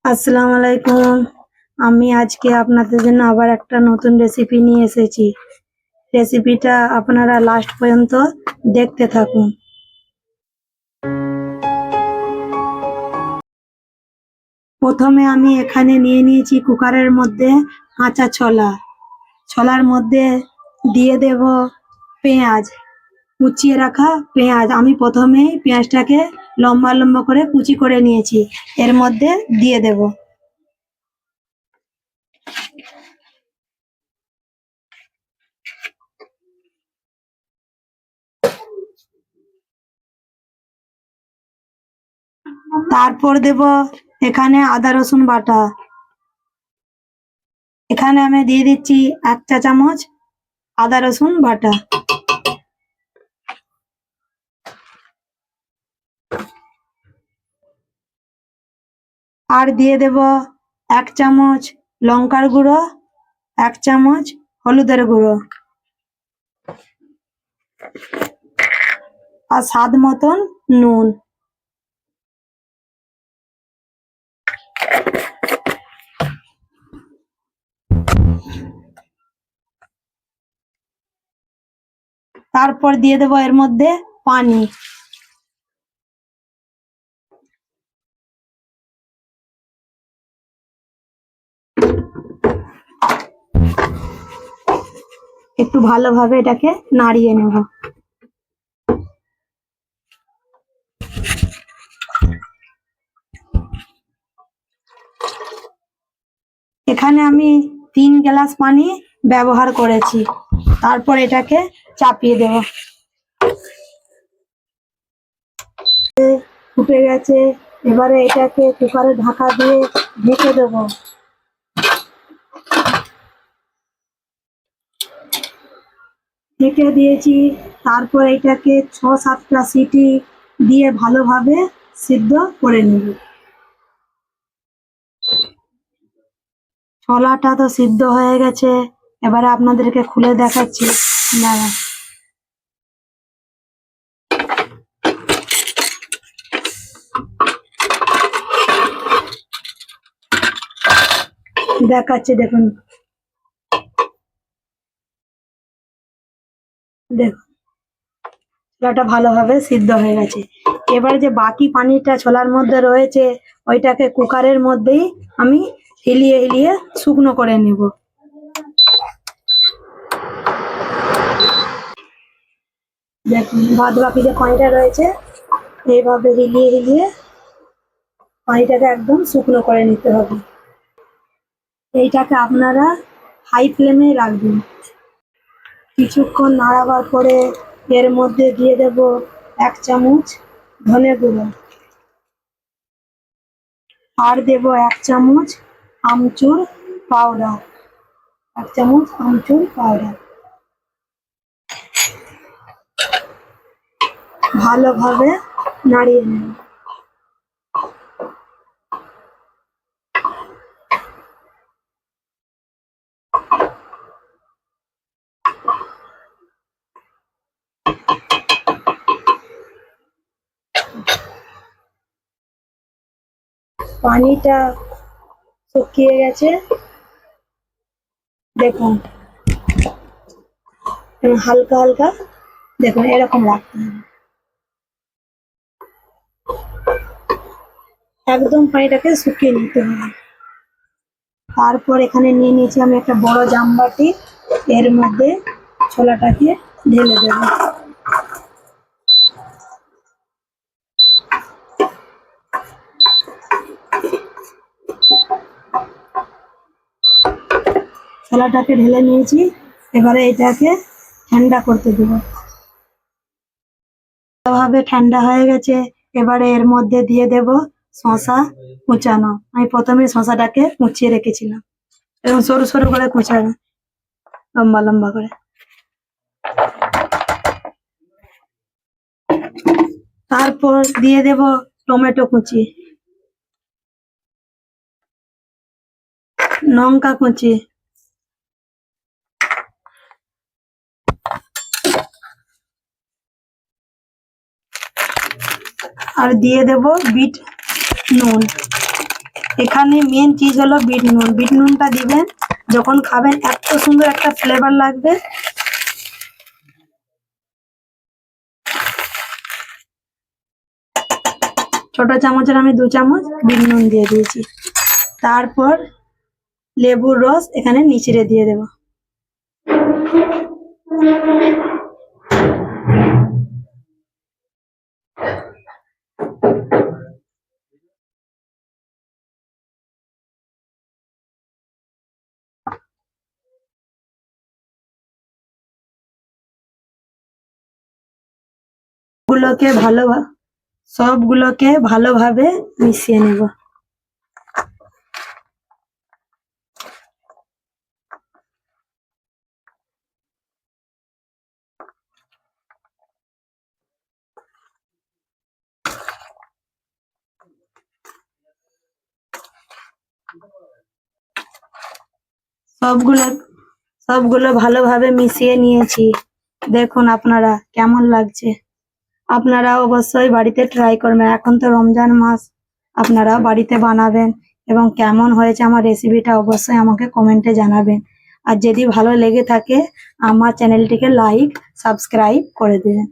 আসসালামু আলাইকুম। আমি আজকে আপনাদের জন্য আবার একটা নতুন রেসিপি নিয়ে এসেছি। রেসিপিটা আপনারা লাস্ট পর্যন্ত দেখতে থাকুন। প্রথমে আমি এখানে নিয়ে নিয়েছি কুকারের মধ্যে কাঁচা ছোলা। ছোলার মধ্যে দিয়ে দেব পেঁয়াজ, কুচিয়ে রাখা পেঁয়াজ। আমি প্রথমেই পেঁয়াজটাকে লম্বা লম্বা করে কুচি করে নিয়েছি, এর মধ্যে দিয়ে দেব। তারপর দেব এখানে আদা রসুন বাটা। এখানে আমি দিয়ে দিচ্ছি 1 চা চামচ আদা রসুন বাটা। আর দিয়ে দেব 1 চামচ লঙ্কার গুঁড়ো, 1 চামচ হলুদের গুঁড়ো, আর স্বাদ মতন নুন। তারপর দিয়ে দেব এর মধ্যে পানি। একটু ভালোভাবে এটাকে নাড়িয়ে নেব। এখানে আমি 3 গ্লাস পানি ব্যবহার করেছি। তারপর এটাকে চাপিয়ে দেব। ফুটে গেছে, এবারে এটাকে কুকারে ঢাকা দিয়ে ঢেকে দেব। ঢেকে দিয়েছি। তারপর এটাকে 6-7টা সিটি দিয়ে ভালোভাবে সিদ্ধ করে নেব। ছোলাটা তো সিদ্ধ হয়ে গেছে, এবারে আপনাদেরকে খুলে দেখাচ্ছি। দাঁড়া, দেখাচ্ছি, দেখুন দেখুন ছোলাটা ভালোভাবে সিদ্ধ হয়ে গেছে। এবার যে বাকি পানিটা ছোলার মধ্যে রয়েছে, ওইটাকে কুকারের মধ্যেই আমি হিলিয়ে হিলিয়ে শুকনো করে নেব। দেখুন বাদ বাকি যে পানিটা রয়েছে, এইভাবে হিলিয়ে হিলিয়ে পানিটাকে একদম শুকনো করে নিতে হবে। এইটাকে আপনারা হাই ফ্লেমে রাখবেন। কিছুক্ষণ নাড়াবার পরে এর মধ্যে দিয়ে দেব 1 চামচ ধনে গুঁড়ো, আর দেব 1 চামচ আমচুর পাউডার, 1 চামচ আমচুর পাউডার। ভালোভাবে নাড়িয়ে নেব। পানিটা শুকিয়ে গেছে, দেখুন হালকা হালকা, দেখুন এরকম রাখতে হবে। একদম পানিটাকে শুকিয়ে নিতে হবে। তারপর এখানে নিয়ে নিয়েছি আমি একটা বড় জামবাটি, এর মধ্যে ছোলাটাকে ঢেলে দেব। ছোলাটাকে ঢেলে নিয়েছি, এবারে এটাকে ঠান্ডা করতে দেবো। ভালোভাবে ঠান্ডা হয়ে গেছে, এবারে এর মধ্যে দিয়ে দেব শসা কুচানো। আমি প্রথমে শসাটাকে কুচিয়ে রেখেছিলাম, এবং সরু সরু করে কুচানো, লম্বা লম্বা করে। তারপর দিয়ে দেব টমেটো কুচি, লঙ্কা কুচি, আর দিয়ে দেব বিট নুন। এখানে মেন চিজ হলো বিট নুন। বিট নুনটা দিবেন, যখন খাবেন এত সুন্দর একটা ফ্লেভার লাগবে। ছোট চামচের আমি 2 চামচ বিট নুন দিয়ে দিয়েছি। তারপর লেবুর রস এখানে নিচড়ে দিয়ে দেব। সবগুলোকে ভালোভাবে মিশিয়ে নেব। সবগুলো সবগুলো ভালোভাবে মিশিয়ে নিয়েছি। দেখুন আপনারা কেমন লাগছে। আপনারা অবশ্যই বাড়িতে ট্রাই করবেন। এখন তো রমজান মাস, আপনারা বাড়িতে বানাবেন এবং কেমন হয়েছে আমার রেসিপিটা অবশ্যই আমাকে কমেন্টে জানাবেন। আর যদি ভালো লেগে থাকে আমার চ্যানেলটিকে লাইক সাবস্ক্রাইব করে দেবেন।